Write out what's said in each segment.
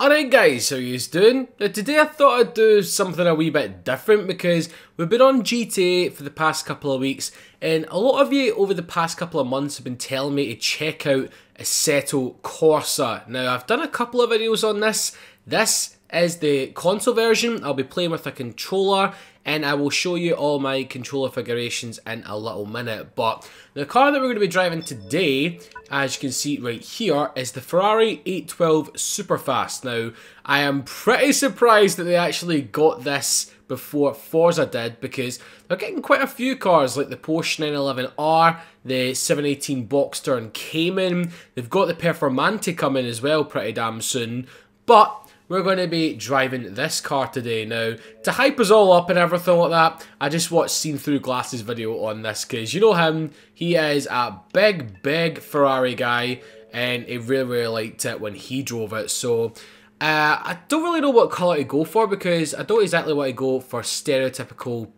Alright guys, how you doing? Now today I thought I'd do something a wee bit different because we've been on GTA for the past couple of weeks and a lot of you over the past couple of months have been telling me to check out Assetto Corsa. Now I've done a couple of videos on this. This is the console version. I'll be playing with a controller and I will show you all my controller configurations in a little minute. But the car that we're going to be driving today, as you can see right here, is the Ferrari 812 Superfast. Now, I am pretty surprised that they actually got this before Forza did, because they're getting quite a few cars like the Porsche 911R, the 718 Boxster and Cayman. They've got the Performante coming as well pretty damn soon. But we're going to be driving this car today. Now, to hype us all up and everything like that, I just watched Seen Through Glasses video on this, because you know him, he is a big Ferrari guy, and he really liked it when he drove it. So, I don't really know what colour to go for, because I don't exactly want to go for stereotypical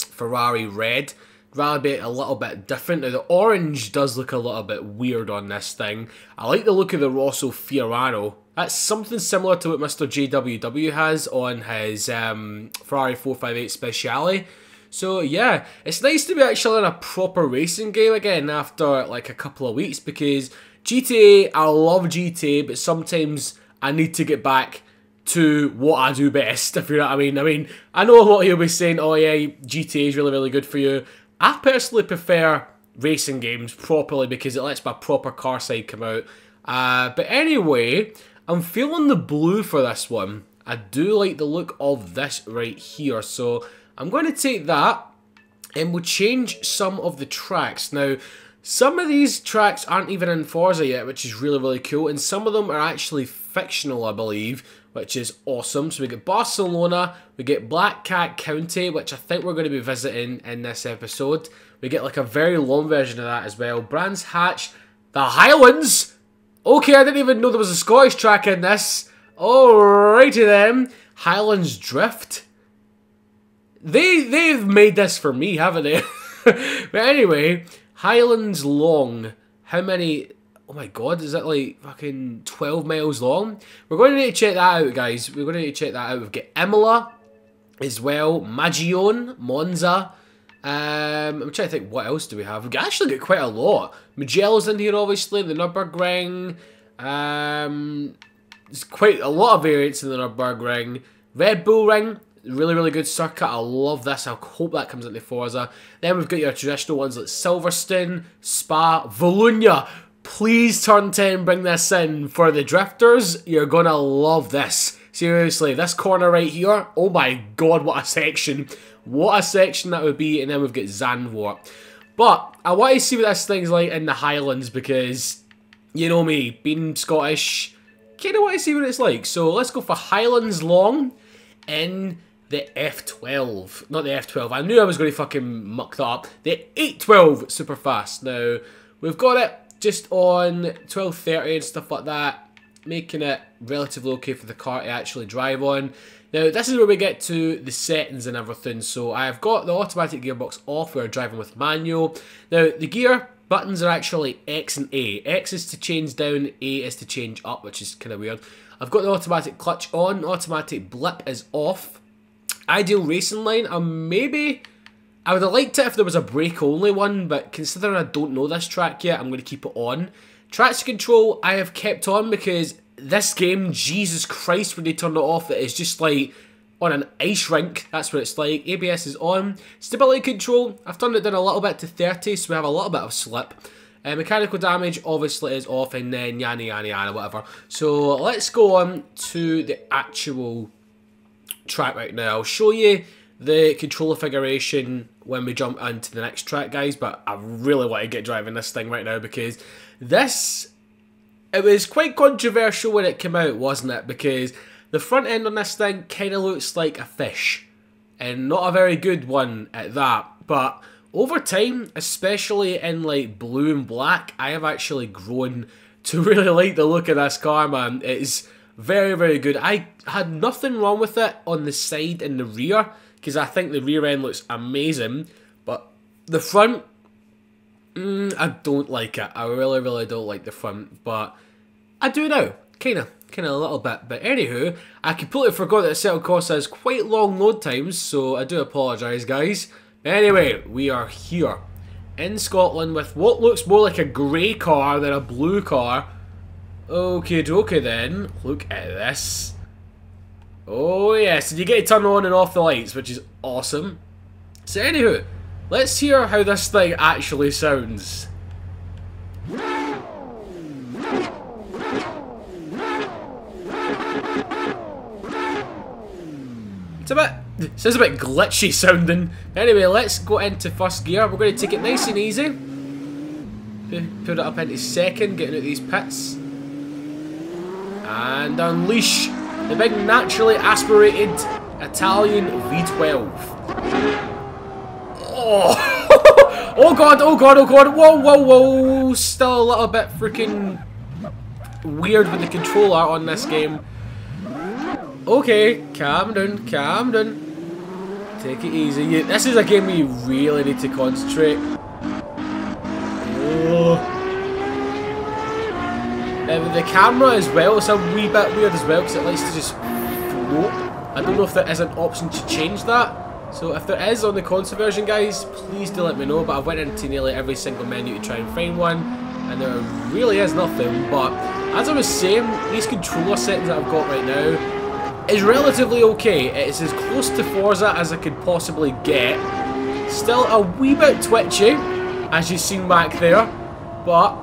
Ferrari red. I'd rather be a little bit different. Now, the orange does look a little bit weird on this thing. I like the look of the Rosso Fiorano. That's something similar to what Mr. JWW has on his Ferrari 458 Speciale. So yeah, it's nice to be actually in a proper racing game again after like a couple of weeks, because GTA, I love GTA, but sometimes I need to get back to what I do best, if you know what I mean. I know a lot of you will be saying, oh yeah, GTA is really good for you. I personally prefer racing games properly because it lets my proper car side come out. But anyway, I'm feeling the blue for this one. I do like the look of this right here, so I'm going to take that and we'll change some of the tracks. Now, some of these tracks aren't even in Forza yet, which is really cool, and some of them are actually fictional, I believe, which is awesome. So we get Barcelona, we get Black Cat County, which I think we're going to be visiting in this episode. We get like a very long version of that as well. Brands Hatch, the Highlands. Okay, I didn't even know there was a Scottish track in this. Alrighty then. Highlands Drift. They've made this for me, haven't they? But anyway, Highlands Long. How many? Oh my god, is that like fucking 12 miles long? We're going to need to check that out, guys. We're going to need to check that out. We've got Imola as well. Magione, Monza. I'm trying to think, what else do we have? We've actually got quite a lot. Mugello's in here, obviously. The Nürburgring. There's quite a lot of variants in the Nürburgring. Red Bull Ring. Really good circuit. I love this. I hope that comes into Forza. Then we've got your traditional ones like Silverstone, Spa, Vallelunga. Please turn 10, bring this in for the drifters. You're gonna love this. Seriously, this corner right here, oh my god, what a section. What a section that would be. And then we've got Zandvoort. But I want to see what this thing's like in the Highlands, because, you know me, being Scottish, kind of want to see what it's like. So let's go for Highlands Long in the F12. Not the F12, I knew I was going to fucking muck that up. The 812 Superfast. Now, we've got it just on 1230 and stuff like that, making it relatively okay for the car to actually drive on. Now, this is where we get to the settings and everything. So I've got the automatic gearbox off. We're driving with manual. Now, the gear buttons are actually X and A. X is to change down, A is to change up, which is kind of weird. I've got the automatic clutch on. Automatic blip is off. Ideal racing line, I would have liked it if there was a brake-only one, but considering I don't know this track yet, I'm going to keep it on. Traction control, I have kept on, because this game, Jesus Christ, when they turn it off, it is just like on an ice rink. That's what it's like. ABS is on. Stability control, I've turned it down a little bit to 30, so we have a little bit of slip. Mechanical damage, obviously, is off, and then yana, whatever. So let's go on to the actual track right now. I'll show you the controller configuration when we jump into the next track, guys, but I really want to get driving this thing right now, because it was quite controversial when it came out, wasn't it? Because the front end on this thing kind of looks like a fish, and not a very good one at that. But over time, especially in like blue and black, I have actually grown to really like the look of this car, man. It is very good. I had nothing wrong with it on the side and the rear, because I think the rear end looks amazing, but the front, I don't like it. I really don't like the front, but I do now. Kinda kind of a little bit. But anywho, I completely forgot that Assetto Corsa has quite long load times, so I do apologise, guys. Anyway, we are here in Scotland with what looks more like a grey car than a blue car. Okay, dokie then. Look at this. Oh yes, and you get to turn on and off the lights, which is awesome. So anywho, let's hear how this thing actually sounds. It sounds a bit glitchy sounding. Anyway, let's go into first gear. We're going to take it nice and easy. Put it up into second, getting out these pits. And unleash the big naturally aspirated Italian V12. Oh! Oh god, oh god, oh god. Whoa, whoa, whoa. Still a little bit freaking weird with the controller on this game. Okay, calm down, calm down. Take it easy. This is a game where you really need to concentrate. Oh. The camera as well, it's a wee bit weird as well because it likes to just float. I don't know if there is an option to change that. So if there is on the console version, guys, please do let me know. But I've went into nearly every single menu to try and find one, and there really is nothing. But as I was saying, these controller settings that I've got right now is relatively okay. It's as close to Forza as I could possibly get. Still a wee bit twitchy, as you've seen back there, but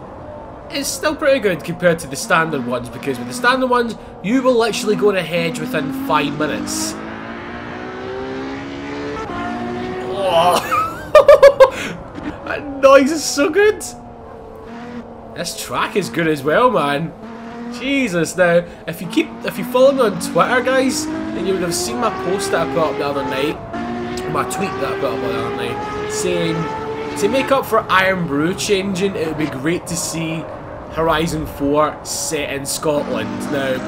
it's still pretty good compared to the standard ones, because with the standard ones, you will literally go on a hedge within 5 minutes. Oh. That noise is so good. This track is good as well, man. Jesus, now, if you follow me on Twitter, guys, then you would have seen my post that I put up the other night, my tweet that I put up the other night, saying, to make up for Iron Brew changing, it would be great to see Horizon 4 set in Scotland. Now,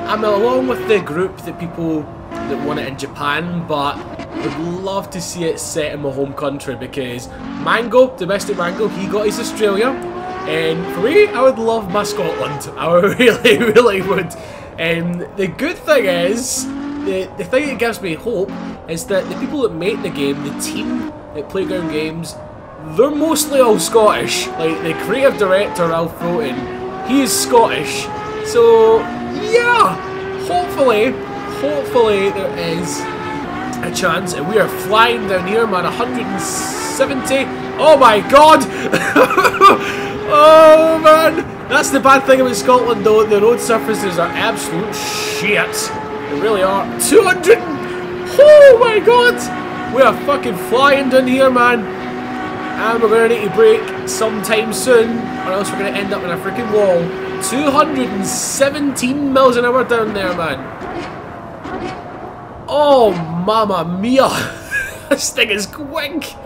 I'm along with the group that people that want it in Japan, but would love to see it set in my home country, because Mango, Domestic Mango, he got his Australia. And for me, I would love my Scotland. I really, really would. And the good thing is, the thing that gives me hope is that the people that make the game, the team at Playground Games, they're mostly all Scottish. Like the creative director, Ralph Roten, he is Scottish. So yeah, hopefully there is a chance. And we are flying down here, man. 170. Oh my god. Oh man, that's the bad thing about Scotland though, the road surfaces are absolute shit. They really are. 200! Oh my god! We are fucking flying down here, man. And we're going to need to brake sometime soon, or else we're going to end up in a freaking wall. 217 miles an hour down there, man. Oh, mamma mia. This thing is quick.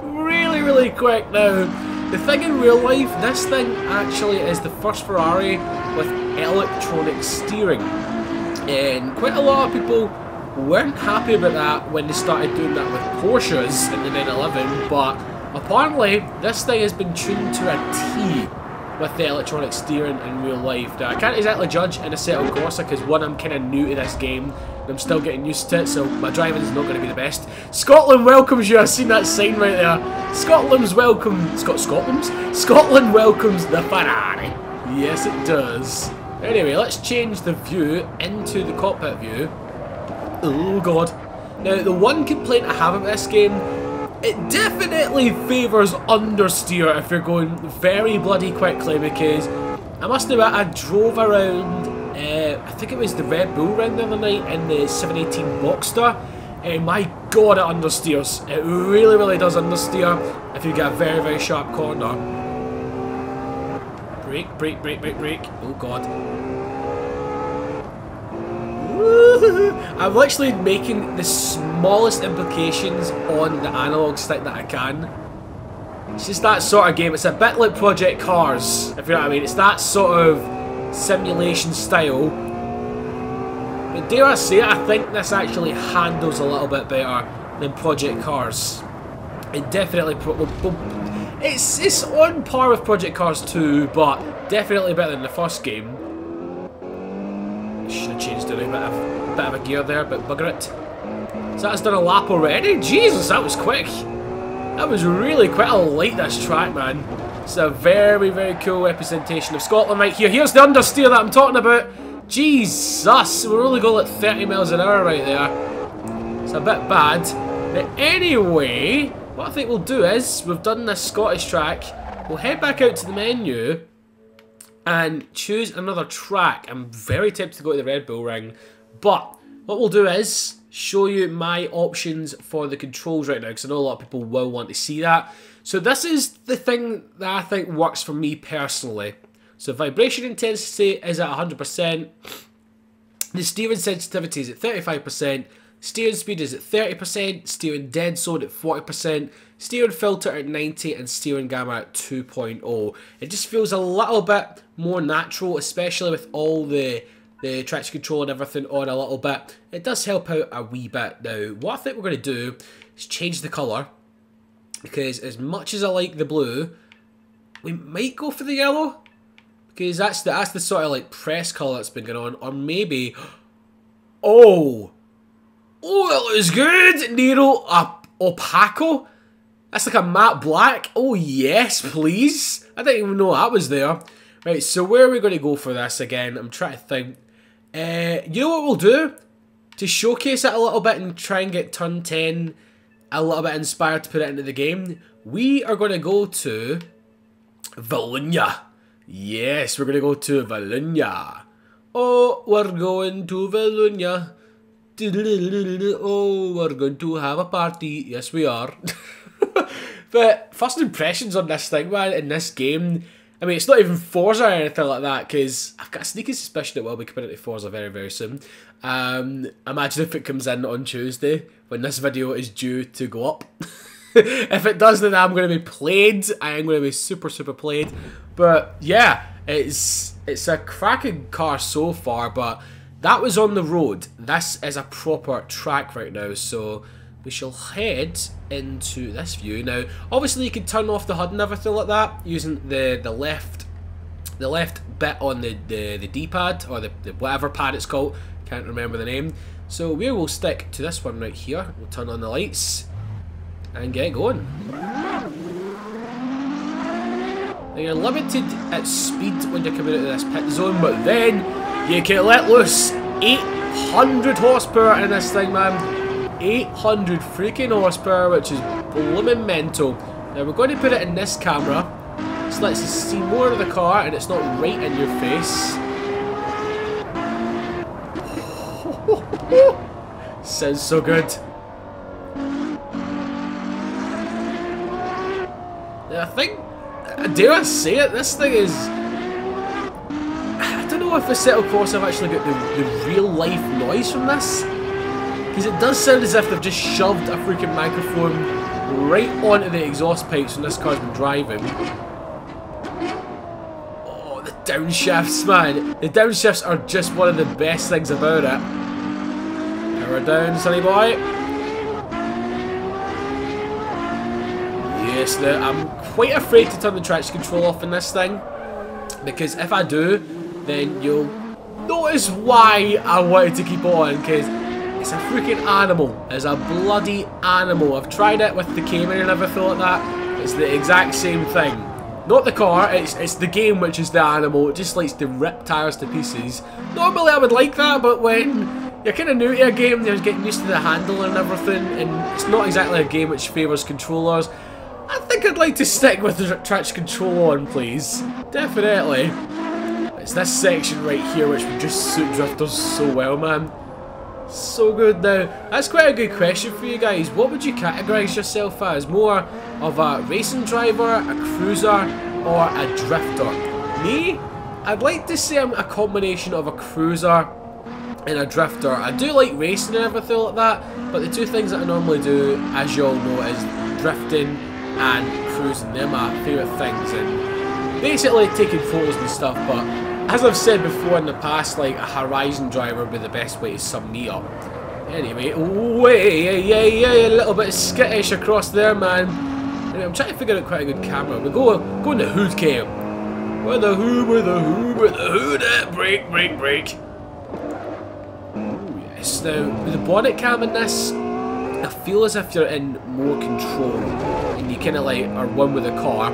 Really, really quick now. The thing in real life, this thing actually is the first Ferrari with electronic steering. And quite a lot of people weren't happy about that when they started doing that with Porsches in the 911, but apparently this thing has been tuned to a T with the electronic steering in real life. Now, I can't exactly judge in Assetto Corsa because one, I'm kind of new to this game and I'm still getting used to it, so my driving is not going to be the best. Scotland welcomes you. I've seen that sign right there. Scotland welcomes the Ferrari. Yes, it does. Anyway, let's change the view into the cockpit view. Oh god. Now, the one complaint I have about this game, it definitely favours understeer if you're going very bloody quickly, because I must admit I drove around, I think it was the Red Bull round the other night in the 718 Boxster, and my god, it understeers. It really, really does understeer if you get a very, very sharp corner. Brake, brake, brake, brake, brake. Oh god. I'm literally making the smallest implications on the analog stick that I can. It's just that sort of game. It's a bit like Project Cars, if you know what I mean. It's that sort of simulation style. But dare I say it, I think this actually handles a little bit better than Project Cars. It definitely... It's on par with Project Cars 2, but definitely better than the first game. Should have changed it a bit of a gear there, but bugger it. So that's done a lap already? Jesus, that was quick. That was really quick. I like this track, man. It's a very, very cool representation of Scotland right here. Here's the understeer that I'm talking about. Jesus, we're only going like 30 miles an hour right there. It's a bit bad. But anyway, what I think we'll do is, we've done this Scottish track. We'll head back out to the menu and choose another track. I'm very tempted to go to the Red Bull Ring, but what we'll do is show you my options for the controls right now, because I know a lot of people will want to see that. So this is the thing that I think works for me personally. So vibration intensity is at 100%, the steering sensitivity is at 35%, steering speed is at 30%, steering dead zone at 40%, steering filter at 90, and steering gamma at 2.0. It just feels a little bit more natural, especially with all the traction control and everything on a little bit. It does help out a wee bit. Now, what I think we're going to do is change the colour, because as much as I like the blue, we might go for the yellow, because that's the sort of like press colour that's been going on. Or maybe, oh, that looks good. Nero Opaco. That's like a matte black. Oh yes, please. I didn't even know that was there. Right, so where are we going to go for this again? I'm trying to think. You know what we'll do? To showcase it a little bit and try and get turn 10 a little bit inspired to put it into the game, we are going to go to Vallelunga. Yes, we're going to go to Vallelunga. Oh, we're going to Vallelunga. Oh, we're going to have a party. Yes, we are. But first impressions on this thing, man, in this game. I mean, it's not even Forza or anything like that, because I've got a sneaky suspicion it will be coming into Forza very, very soon. Imagine if it comes in on Tuesday, when this video is due to go up. If it does, then I'm going to be played. I am going to be super, super played. But yeah, it's a cracking car so far, but that was on the road. This is a proper track right now, so we shall head into this view. Now, obviously you can turn off the HUD and everything like that using the left bit on the D-pad, or the whatever pad it's called. Can't remember the name. So we will stick to this one right here. We'll turn on the lights and get going. Now you're limited at speed when you're coming out of this pit zone, but then you can let loose 800 horsepower in this thing, man. 800 freaking horsepower, which is blooming mental. Now we're going to put it in this camera, so lets us see more of the car and it's not right in your face. Sounds so good. I think, dare I say it, this thing is, I don't know if Assetto Corsa have actually got the real life noise from this, because it does sound as if they've just shoved a freaking microphone right onto the exhaust pipes when this car's been driving. Oh, the downshifts, man. The downshifts are just one of the best things about it. Power down, sonny boy. Yes, now I'm quite afraid to turn the traction control off in this thing, because if I do, then you'll notice why I wanted to keep it on, because it's a freaking animal. It's a bloody animal. I've tried it with the Cayman and everything like that. It's the exact same thing. Not the car, it's the game which is the animal. It just likes to rip tyres to pieces. Normally I would like that, but when you're kind of new to a game, you're getting used to the handle and everything, and it's not exactly a game which favours controllers, I think I'd like to stick with the traction control on, please. Definitely. It's this section right here which would just suit drifters so well, man. So good. Now, that's quite a good question for you guys. What would you categorise yourself as? More of a racing driver, a cruiser, or a drifter? Me? I'd like to say I'm a combination of a cruiser and a drifter. I do like racing and everything like that, but the two things that I normally do, as you all know, is drifting and cruising. They're my favourite things, and basically taking photos and stuff. But as I've said before in the past, like, a Horizon driver would be the best way to sum me up. Anyway, a little bit skittish across there, man. Anyway, I'm trying to figure out quite a good camera. We go in the hood cam. Where the hood, brake. Now, with the bonnet cam in this, I feel as if you're in more control and you kind of like are one with the car.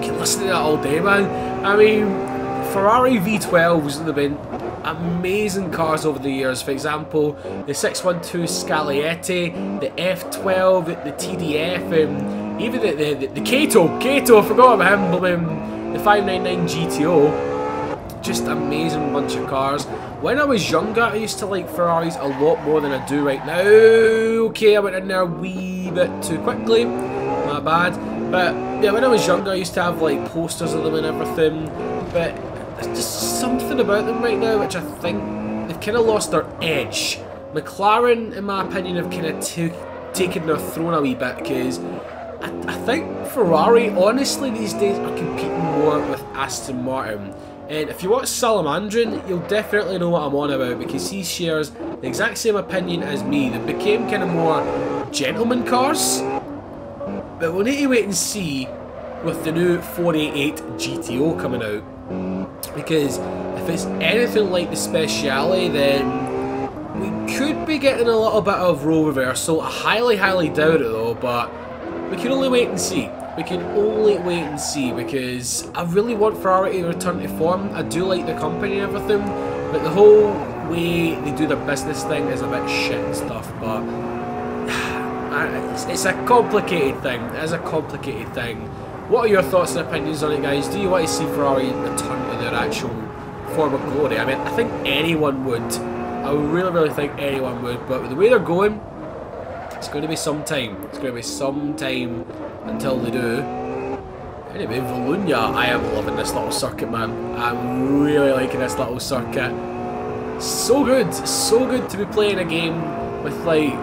Can listen to that all day, man. I mean, Ferrari V12s have been amazing cars over the years. For example, the 612 Scaglietti, the F12, the TDF, even the Kato, I forgot about him, the 599 GTO. Just amazing bunch of cars. When I was younger, I used to like Ferraris a lot more than I do right now. Okay, I went in there a wee bit too quickly, my bad. But yeah, when I was younger, I used to have like posters of them and everything. But there's just something about them right now which I think they've kind of lost their edge. McLaren, in my opinion, have kind of taken their throne a wee bit, because I think Ferrari, honestly, these days are competing more with Aston Martin. And if you watch Salamandrin, you'll definitely know what I'm on about, because he shares the exact same opinion as me. They became kind of more gentleman cars. But we'll need to wait and see with the new 488 GTO coming out. Because if it's anything like the Speciale, then we could be getting a little bit of role reversal. I highly doubt it though, but we can only wait and see. We can only wait and see, because I really want Ferrari to return to form. I do like the company and everything, but the whole way they do their business thing is a bit shit and stuff. But it's a complicated thing. It is a complicated thing. What are your thoughts and opinions on it, guys? Do you want to see Ferrari return to their actual form of glory? I mean, I think anyone would. I really think anyone would. But with the way they're going, it's going to be some time. It's going to be some time until they do. Anyway, Vallelunga, I am loving this little circuit, man. I'm really liking this little circuit. So good to be playing a game with like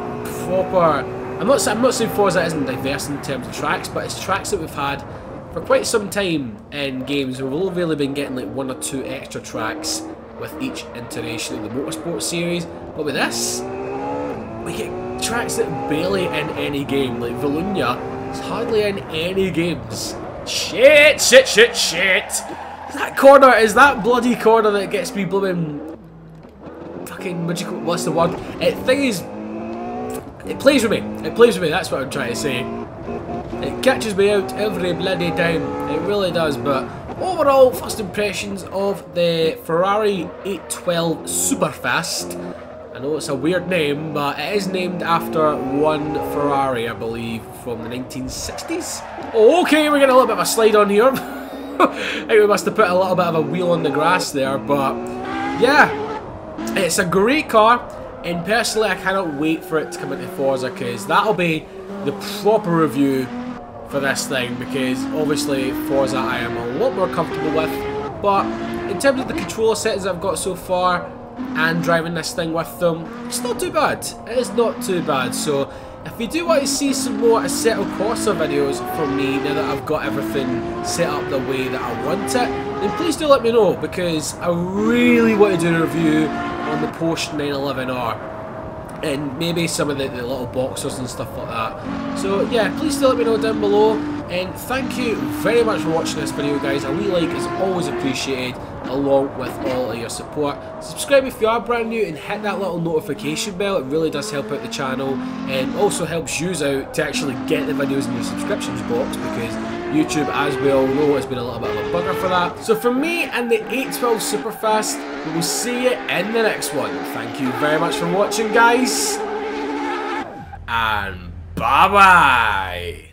proper. I'm not saying Forza isn't diverse in terms of tracks, but it's tracks that we've had for quite some time in games. We've only really been getting like 1 or 2 extra tracks with each iteration of the motorsport series. But with this, we get tracks that are barely in any game. Like Vallelunga is hardly in any games. Shit! That corner is that bloody corner that gets me blooming fucking what's the word? It plays with me. That's what I'm trying to say. It catches me out every bloody time. It really does. But overall, first impressions of the Ferrari 812 Superfast. I know it's a weird name, but it is named after one Ferrari, I believe, from the 1960s. Oh, okay, we're getting a little bit of a slide on here. I think we must have put a little bit of a wheel on the grass there, but yeah, it's a great car. And personally, I cannot wait for it to come into Forza, because that'll be the proper review for this thing, because obviously Forza I am a lot more comfortable with. But in terms of the controller settings I've got so far and driving this thing with them, it's not too bad. It is not too bad. So if you do want to see some more Assetto Corsa videos from me now that I've got everything set up the way that I want it, then please do let me know, because I really want to do a review on the Porsche 911R and maybe some of the little boxers and stuff like that. So yeah, please do let me know down below, and thank you very much for watching this video, guys. A wee like is always appreciated, along with all of your support. Subscribe if you are brand new, and hit that little notification bell. It really does help out the channel, and also helps you out to actually get the videos in your subscriptions box, because YouTube, as we all know, has been a little bit of a bugger for that. So from me and the 812 Superfast, we will see you in the next one. Thank you very much for watching, guys, and bye bye.